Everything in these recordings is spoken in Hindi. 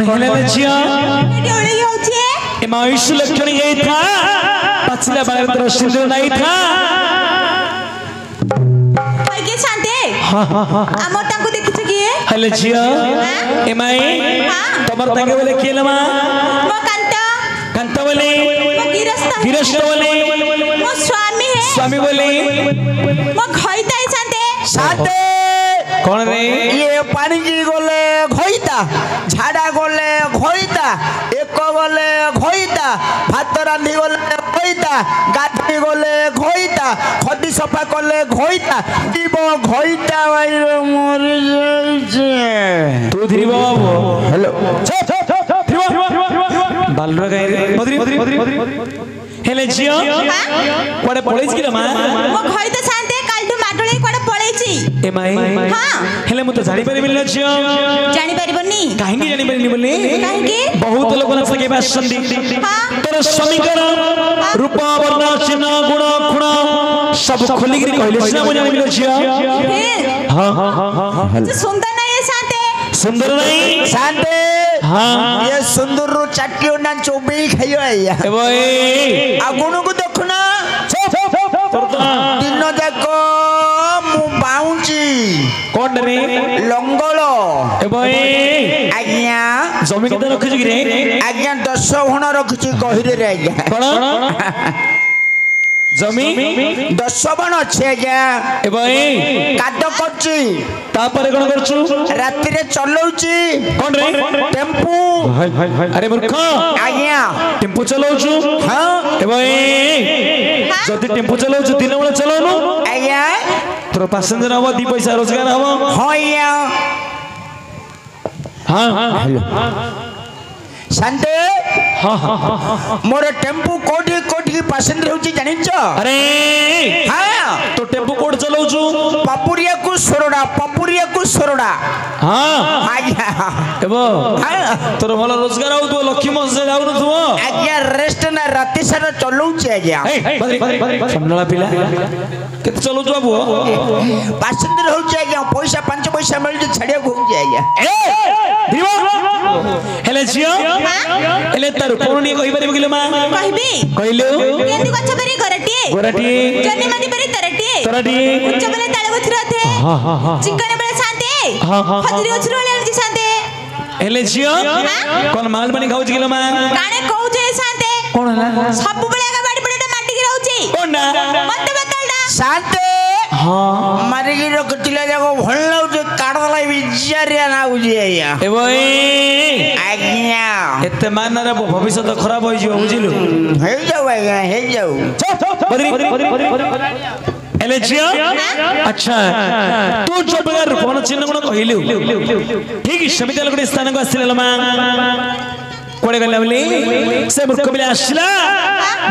कौन हेले झिया डोळे होचे ए माइश लक्षणी गई था पछला बार तो सिंदूर नहीं था होय के शांते आमर ताको देखिछ की हेले झिया ए माई तमर ताके बोले केलमा मो कांता बोले गिरस्त बोले मो स्वामी है स्वामी बोले मो खइताई शांते शांते कौन रे ये पानी की गोले घोईता झाड़ा गोले घोईता एक गोले घोईता भात रांधी गोले घोईता गाधी गोले घोईता खदी सफा कोले घोईता दीबो घोईता वाइर मोर जाइछे तू धीरी बाबू हेलो बालरा गाय मधुरी हेले झिया कोडे पळेछ की रे मा मो खइता शांते कालटू माटोळे कोडे पळेछि ए माई हां हेले मु तो जानि परिबिल न झिया जानि परिबनी काहेकि जानि परिनी बोले काहेकि बहुत लोग न सके बासंदी हां तोर समीकरण रूप वर्ण चिन्ह गुण खुण सब खोली गिरी कहले सिना मु जानि मिल झिया हां जो सुंदर नहीं है शांते सुंदर नहीं शांते हां ये सुंदर रो चाटियो ना चोबी खाइयो आया ए भाई आगुन को देखना तोरता दिन जाको मु बाउंची कोन रे लंगलो ए भाई आज्ञा जमी केते रखिछ कि रे आज्ञा 10 भण रखिछि गहिरे रे आज्ञा कोन जमी 10 भण अछि आज्ञा ए भाई काद करछि तापरे कोन करछु राति रे चलौछि कोन रे टेम्पू अरे मूर्ख आज्ञा टेम्पू चलाउछु हां ए भाई जदि टेम्पू चलाउछु दिन बेला चलाउनु आज्ञा तोर पैसेंजर हबो दी पैसा रोजगार हबो हां आज्ञा हां शांते मोर टेम्पू कोठी कोठी पैसेंजर होछि जानि छ अरे हां तो टेम्पू कोड चलाउछु पपुरिया को सोरडा हां आज्ञा एबो हां तोर भलो रोजगार आउ तो लक्ष्मी मस से जाउ न तू आज्ञा रेस्ट ना राति सारा चलौछि आज्ञा समनला पिला केते चलाउछु बाबू पैसेंजर होछि आज्ञा पैसा 5 पैसा मिल छड़िया घूम जाय आज्ञा दिवा हेले छियो हेले तार कोनी कहि परिबो किलो मा कहबी कहिलो केंदु गछ परी गोरटी जन्नी माटी परी तरटी उच्च बले ताळे गछर थे हां चिकन बले शांते हां खजरी गछर ले शांते हेले छियो कोन माल बनी खाउछ किलो मा काने कहउछे शांते कोन हला सब बले का बाड़ी पड़े माटी की रहउची कोन ना मत बतलडा शांते हां मारी की रखतिला जाको भल लाउछ काडला बिचारिया ना बुझी आया ए भाई आज्ञा एते मानर भविष्य तो खराब होई जियो बुझिलु हे जाऊ आज्ञा हे जाऊ बदरी एले जियो अच्छा तू जो प्रकार कोन चिन्ह गुण कहिलु ठीक समिति लगडे स्थान को आसिले मा कोडे गले बोली से मूर्ख पिला आसिला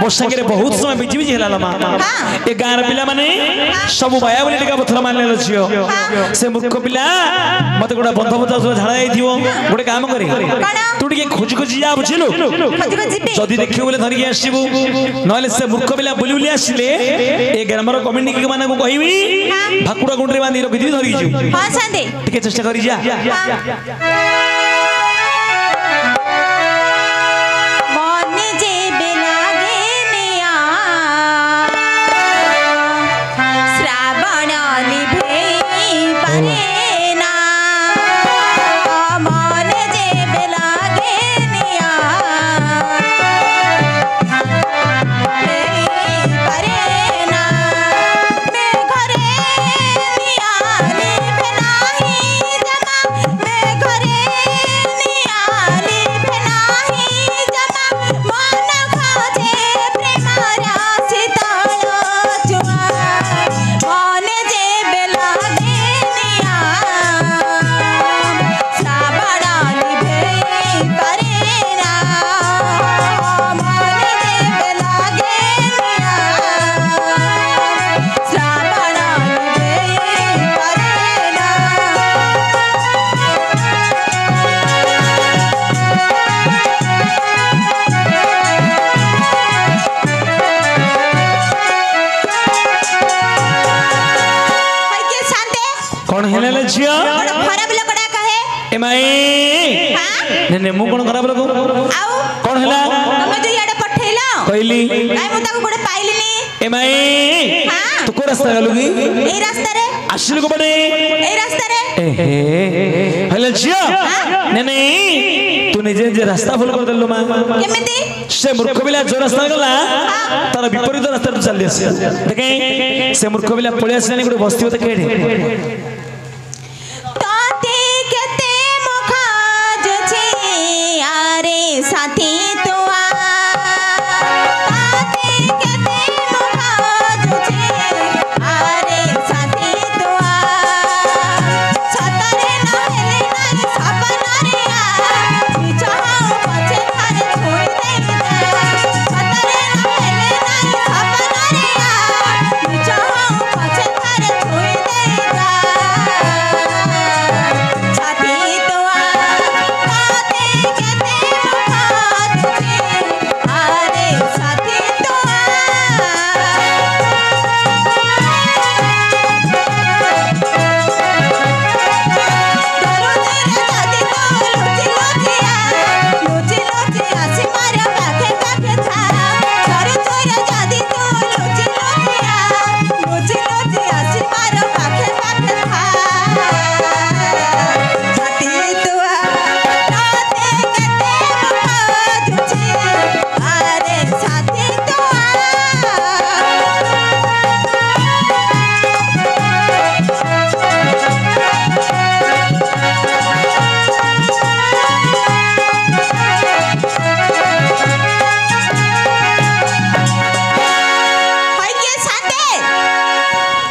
बसंगे बहुत समय बिजी बिजी हला मा ए गार पिला माने सब बाया बोली टिका पथर मानले लछियो से मूर्ख पिला मते गोडा बंध बंध झाड़ा जाइथियो गोडे काम करे तू टिके खोज खोज जा बुझिलु जदी देखियो बोले धरि आसीबु नले से मूर्ख पिला बुली बुली आसिले ए ग्रामर कम्युनिटी माने को कहिबी भाकुड़ा गुंडरे बांधी रखि धरि जु हां शांते टिके चेष्टा करि जा कौन हेले झिया खराब लोकड़ा कहे एमाई ने मु कोन खराब लोग आउ कोन हला तमे जो याडे पठेला कहली काई मु ताको कोडे पाइलिनी एमाई हां तू को रास्ता गलुगी ए रास्ता रे आशिल को बडे ए रास्ता रे ए हला जिया ने तू निजे जे रास्ता भूल कर देलु मां केमिति से मूर्ख बिला जो रास्ता गला तार विपरीत रास्ता चल आसी देखे से मूर्ख बिला पळे आसलानी गुडे बस्ती होते केडे ताते केते मुखा जो छे आरे साथी तो आ ताते केते मुखा जो छे आरे साथी तो आ सतरे ना हेले ना सपना रे आ बिचाओ पछे थारे छोड़ दे सतरे ना हेले ना सपना रे आ बिचाओ पछे थारे छोड़ दे साथी तो आ ताते केते मुखा तुझे आरे साथी तो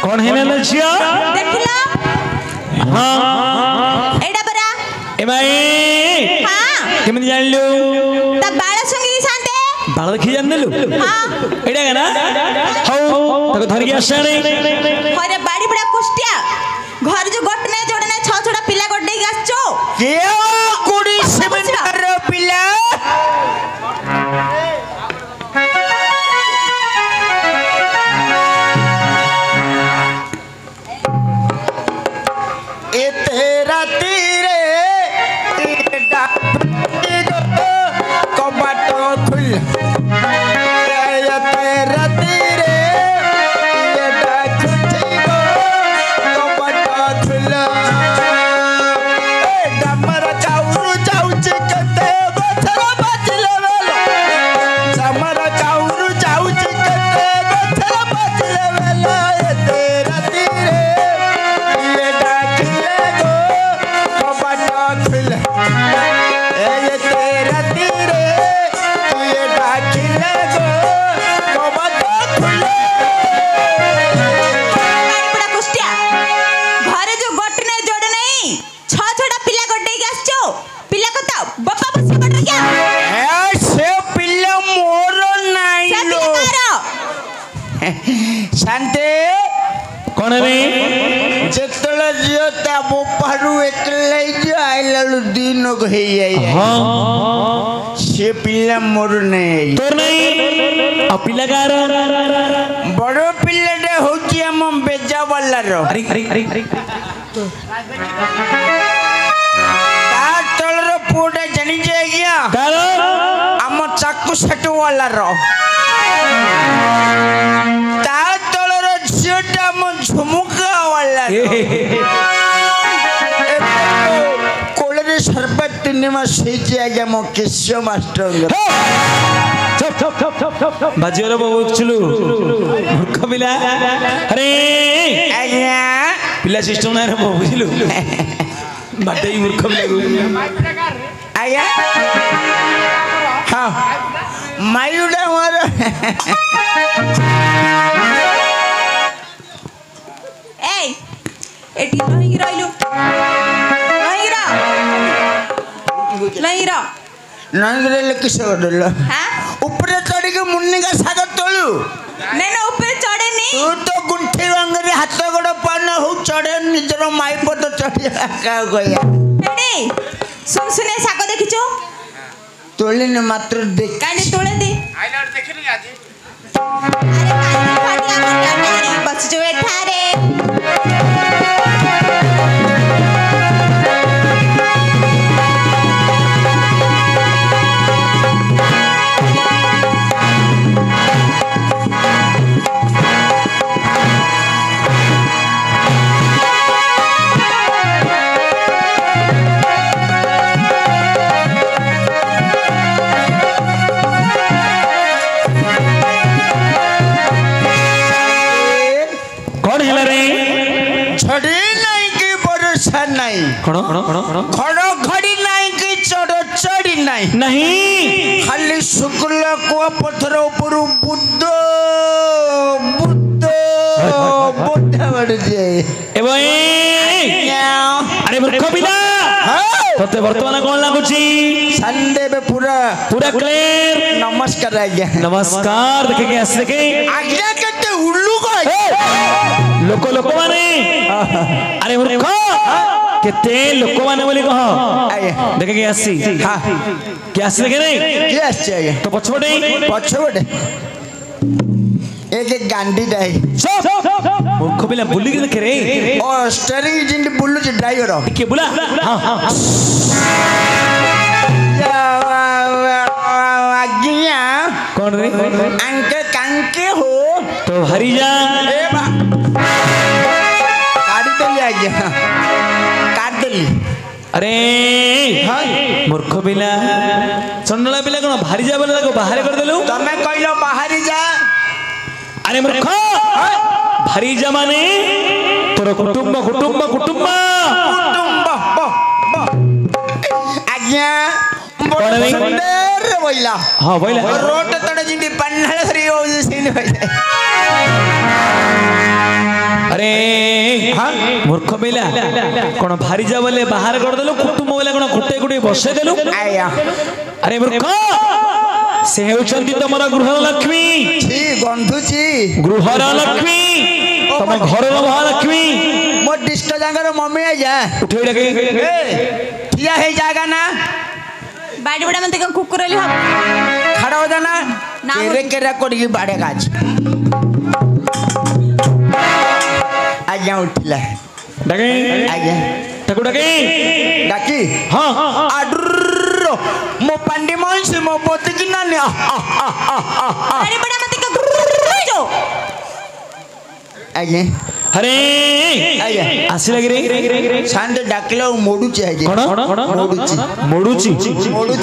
कौन है ना जिया देखला हां एडा बरा एमाई हां केमन जानलु ता बाळा संगी सांते बाळ खी जानलु हां एडा गना हौ तको धर के आसाणी अरे बाड़ी बड़ा कुष्टिया घर जो गट ने जोड़ने छ छोटा पिला गट देई आछो के कुड़ी सेमिनार पिला ए तेरा तीरे एडा कबाटो खुल ए तेरा तीरे एडा खुचिगो कबाटो खुल ए डमर चाउरु चाउची कते बछर बचले वेलो डमर चाउरु चाउची कते बछर बचले वेलो ए तेरा तीरे एडा खुले गो कबाटो खुल ए तेरा तीरे एडा खुले गो कबाटो खुल बाड़ी बड़ा कुष्टिया घर जो गट ने जोड़ने छ छोटा पिला गट देई आछो पिला को ता बापा बस गट रे क्या से पिल्ला मोर से नाइलो पिला मारो शांते कौन है जेतल जियो ता बोपारू एकले जो आइललु दिन गई आई हां से पिल्ला मोर नहीं तोर नहीं आ पिलागार बड़ो पिल्लाटे होची हम बेजा वाला रो अरे अरे अरे अरे ता तलर पुडे जनी जे गया कारो हम चाकू सेटू वाला रो ता तलर जियोटा हम झुमुका वाला रो कोलरे सरबत निमा सेची आगे मो किस्यो मास्टर चप चप चप चप चप चप बाजीवर बाबू चलू मूर्ख पिला अरे आज्ञा पिला सिस्टम ना रे बाबू बुझलु बाटे मूर्ख पिला आज्ञा हाँ मायुडा मारो ए एटी नहीं रहिलु नहीं रो नंगरे किसे गडल हां ऊपर चढ़ी के मुन्नी का सागर तोलू ने ना ऊपर चढ़े नी तू तो गुंठी वांगरे हाथ गोड़ पान हो चढ़े निजर माई पद चढ़ी का गया एडी सुन सुने साको देखिचो तोली ने मात्र देख कानी तोळे दे आइलर देखिनी आज अरे कानी फाटी आकर कानी बस जो एठारे ବର୍ଷା ନାହିଁ କଣ ଘଡଘଡି ନାହିଁ କି ଚଡଚଡି ନାହିଁ नहीं ଖାଲି ଶୁକ୍ଲା କୁଆ ପଥର ଉପରୁ ବୁଦ୍ଧ ବାଡୁଛି एवं अरे मूर्ख पिला तते वर्तमान कौन लागुची संडे में पूरा पूरा क्लियर नमस्कार आज्ञा नमस्कार देखे के आस देखे आज्ञा केते उल्लू को लोक लोक माने अरे मूर्ख केते लोक माने बोली कह देखे के आसी हां के आसी देखे नहीं के आसी आज्ञा तो पछोड़े एक गांडी डाई मूर्ख पिला बुली के रे ओ स्टीयरिंग जिंद बुल्लू जी ड्राइवर के बुला हां आज्ञा कौन रे अंके कांके हो तो हरी जा ए बा काटी देली आज्ञा काट देली अरे हां मूर्ख पिला चंडला पिला कोन भारी जा बोले ताको बाहर कर देलु तमे कहलो बाहर जा अरे मूर्ख भारी जा माने तोर कुटुंब आज्ञा कौन रे रे बोइला हां बोइला रोड तणे जिंदी पन्नाळ सरी हो सीन होई अरे हां मूर्ख पिला कोन भारी जा बोले बाहर कर देलु कुटुंब बोले कोन गुटे बसे देलु आया अरे मूर्ख से हेउचंती तमरा गृहर लक्ष्मी छी गंधुची गृहर लक्ष्मी तम घरर महालक्ष्मी मो डिस्ट जांगर मम्मी आया उठे लगे ठिया हे जागा ना बाड़ी बड़ा मन तक कुकुरली हो खड़ा हो जाना केरे केरा कोडी बाड़े गाज आज्ञा उठिला डगे आज्ञा तको डगे डाकी हां आडुर मो पंडी मोंस मो पोती की ना बाड़ी बड़ा मन तक जो आज्ञा अरे आज्ञा आसी लगी रे सांडे डाकलो मोडुची आज्ञा कोन मोडुची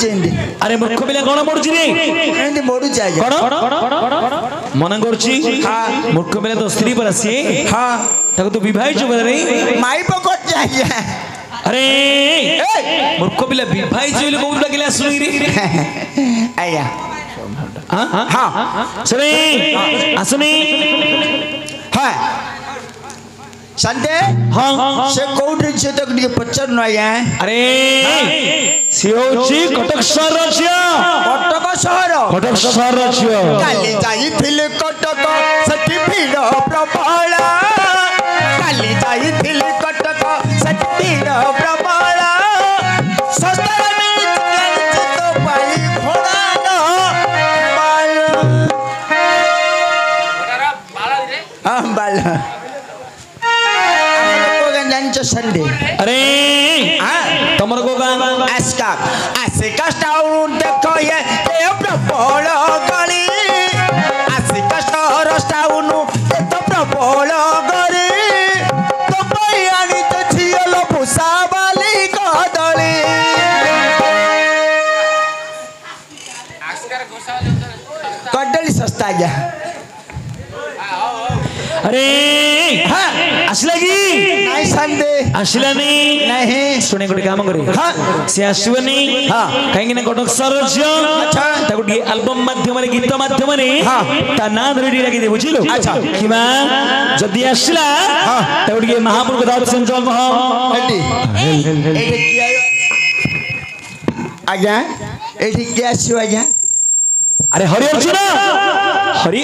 इंदी अरे मूर्ख पिला कोन मोडुची रे इंदी मोडुची आज्ञा कोन मना करची हां मूर्ख पिला तो स्त्री पर आसी हां ताको तो विवाह जो रे माई पकोट आज्ञा अरे मूर्ख पिला विवाह जो ले कोन लगले आसुनी रे आज्ञा हां हां सरे आसुनी हां संडे हां से कोउठी से तक दिए पचर न आया अरे सियोची कटक शहर राज्य काली जाइथिले कटक सती भीड़ प्रबल काली जाइथिले कटक सती भीड़ प्रबल सस्ता में तो पाई घोड़ा न बाल संडे अरे तमर को आस्का आसे कष्टाउन देखो ये प्रबल गली आसे कष्ट रस्ताउन तो प्रबल गली तो बयानी तो छियलो पुसा वाली कदली कदली सस्ता गया अरे हाँ आसलागी नहीं संडे आसला नहीं सुने गोटे काम करे हाँ से आसबनी हाँ कहीं ना कटक सरज अच्छा ताको डी एल्बम माध्यम रे गीत माध्यम रे हाँ ता ना धरि लगी दे बुझिलो अच्छा किबा जदी आसला हाँ ताको डी महाप्रभु दर्शन चल कह एटी एटी की आयो आज्ञा एटी की आसियो आज्ञा अरे हरि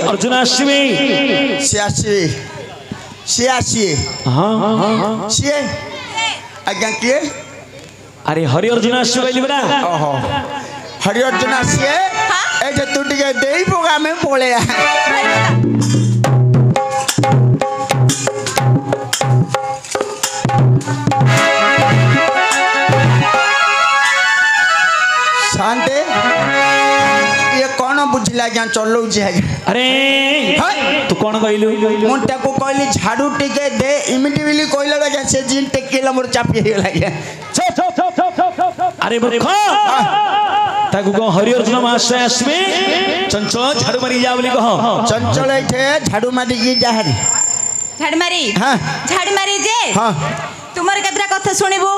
अर्जुन आसबे से आसी हाँ से आज्ञा किए अरे हरि अर्जुन आसबे कहली बड़ा ओहो हरि अर्जुन आसी ए तू टिके देई पोगा में पोले शांति ये कौन बुझला क्या चलो जे अरे तू कौन कहलु मुंटा को कहली झाड़ू टिके दे इमिडिएटली कहला लगा से जिन टेकेला मोर चापी गेला अरे मूर्ख ताको को हरि अर्जुन महाशय आसबे चंचल झाड़ू मारी जा बोली कह चंचल एठे झाड़ू मारी की जाहरी झाड़ मारी हां झाड़ मारी जे हां तुमर कतरा कथा କଥା ଶୁଣିବୁ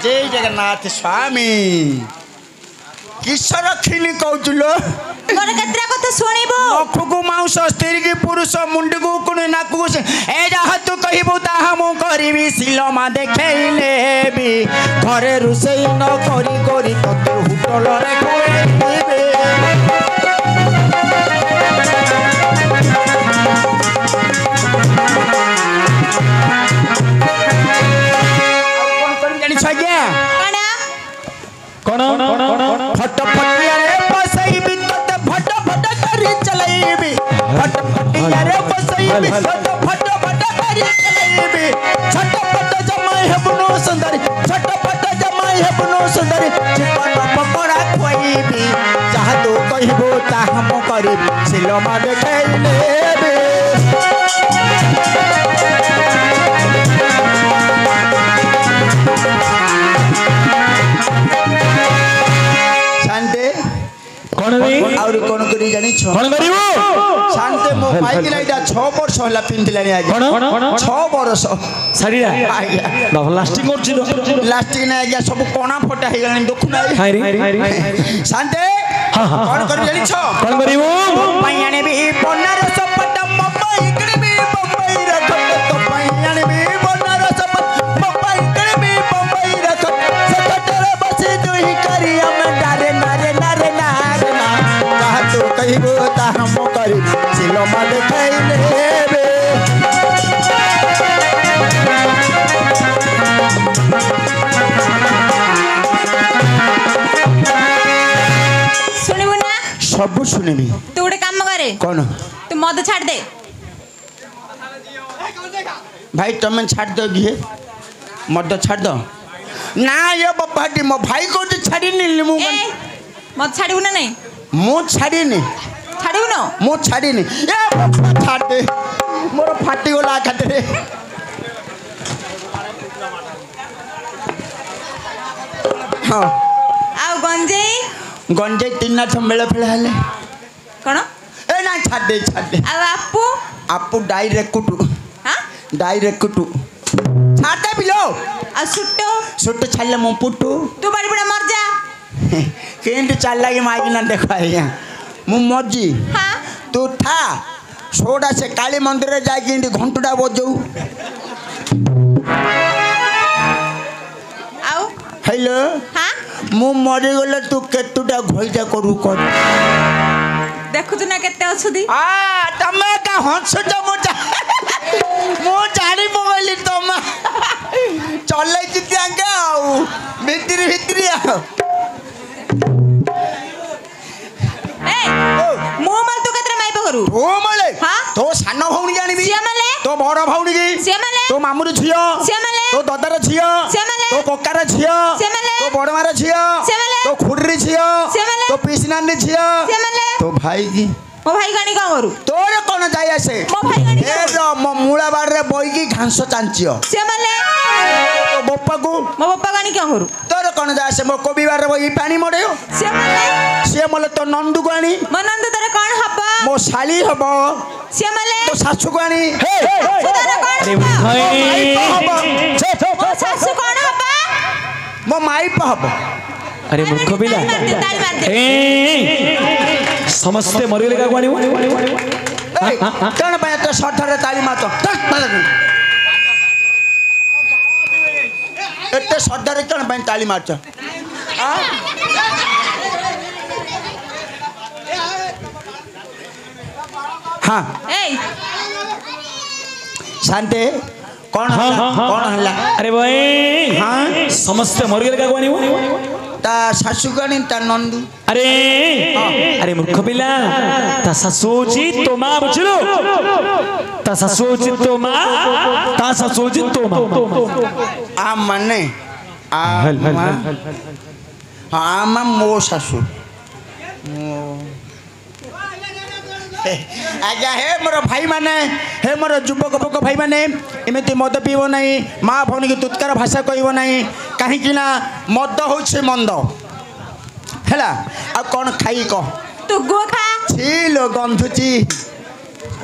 जय जगन्नाथ स्वामी किशोर खिनी कहूलो ମୋର କେତେଟା କଥା ଶୁଣିବୁ नखुकु मांस स्त्री की पुरुष मुंड को कुने नाकु ए जहा तू कहबू ताहा मु करबी सिलमा देखैले भी घरे रुसई न करी करी तते होटल रे खोएबे କଣ फटफटिया रे बसैबी तते फटफट करी चलैबी फटफटिया रे बसैबी तते फटफट करी चलैबी छटपट जमाई हेबनो सुंदरी छटपट जमाई हेबनो सुंदरी चिकन पकोड़ा खोइबी चाह तो कहबो ताह हम करबी सिलमा देखैलेबी शांति कौन रे और कौन करी जानी छ कौन करिवो शांति मो बाइक लाइटा 6 वर्ष होला पिंदिलानी आज कौन 6 वर्ष सारीरा आज्ञा बाबा लास्टिंग करछि तो लास्टिंग ना आज्ञा सब कोना फटा हे गलानी देखु ना हाय रे शांति कौन करी जानी छ कौन करिवो पैयाने भी बनारस पट मुंबई इकडे भी मुंबई रखत तो पैयाने भी बनारस पट मुंबई इकडे भी मुंबई रखत सकटर बसे दुही करी हम डारे नारे नारे नारे ना कहा तो कहबो ता हम करी सिलमा देखैले बे ଶୁଣିବୁ ନା सब सुनिबी ତୁ ଗୋଟେ କାମ କରେ कौन ତୁ ମଦ ଛାଡି ଦେ भाई तुम छाड़ दो घी मद छाड़ दो ना ये बपाटी मो भाई को तो छाड़ी नहीं मु ଏ ମଦ ଛାଡିବୁ ନା ନାଇଁ मु छाड़ी नहीं ଛାଡିବୁ ନା मु छाड़ी नहीं ए बप्पा छाड़ दे मोर फाटी गला खाते हाँ ଆଉ ଗଞ୍ଜେଇ गंजे तीन नाथ मेल फेल हेले କଣ ए ना छाड़ दे ଆଉ ଆପୁ आपू डायरेक्ट कुटू ହଁ डायरेक्ट कुटू छाड़ दे बिलो ଆଉ ସୁଟ सुट छाड़ले मु पुटू ତୁ ବାଡ଼ି ପଡ଼ା ମରଜା केंट चल लगी माइक ना देखो आज्ञा मु मर्जी ହଁ तू था सोडा से काली मंदिर रे जाके घंटुटा बजाऊ ଆଉ हेलो ହଁ मु मरी गले तू केतुटा घइटा करू कर ଦେଖୁଛୁ ନା କେତେ ଅଛନ୍ତି आ तमे का हंस मु जानी पगली तम चले चित्यांगा आउ भितरी भितरी आ ଏ ମୁଁ ମଲ ତୁ କେତେ ମାଇପ କରୁ ओ मले हाँ? तो सान भौणी जानिबी ସିଏ ମଲେ तो बड़ भौणी की ସିଏ ମଲେ तो मामुर झियो ସିଏ ମଲେ तो ददार झियो ସିଏ ମଲେ तो कोकार झियो ସିଏ ମଲେ तो बड़मार झियो ସିଏ ମଲେ तो खुडरी झियो ସିଏ ମଲେ तो पिसनानी झियो ସିଏ ମଲେ तो भाई की ମୋ ଭାଇ ଗାଣି କ'ଣ କରୁ तोरे कौन जाई आसे ମୋ ଭାଇ ଗାଣି ए रो मो मूला बार रे बोई की घांस चांचियो ସିଏ ମଲେ तो बप्पा को ମୋ ବାପା ଗାଣି କ'ଣ କରୁ तोरे कौन जाय आसे मो कोबी बार रे बोई पानी मडेयो ସିଏ ମଲେ से मले तो नंदू को आनी ମୋ ନନ୍ଦ ତୋର କ'ଣ ହବ मो शाली हबो ସିଏ ମଲେ तो सासू को आनी ଶାଶୁ ତୋର କ'ଣ अरे ହବ भाई ମୋ ଶାଶୁ କ'ଣ ହବ मो माई प हबो अरे मूर्ख पिला ତାଳି ମାର ଦେ ए समस्ते मरिले का गाणिवो ए कौन पे तो सठरे ताली मातो एते सठरे कौन पे ताली मारछ हां ଏଇ शांति कौन हाँ, हला हाँ, हाँ। कौन हला अरे भाई हाँ समस्ते मरिले का गाणिवो ता सासू गणी ता नंदू अरे अरे मूर्ख पिला ता सासूची तो मां बुझलो ता सासूची तो मां ता सासूची तो मां आ मने आ हल, हल, मां हल, हाँ मां मो सासू आज्ञा हे मोर भाई माने हे मोर युवक युवक भाई माने एमती मद पीब ना माँ भौणी की तुत्कार भाषा कहब ना कहीं मद हूँ मंद है आ कौन खाई कह तू गो खा छिलो गंधुची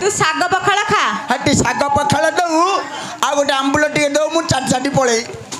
तू ଶାଗ ପଖାଳ ଖା हटी शाग पखाड़ दऊ आ गोटे आंबुल टे दऊ मु चाट चाटी पड़े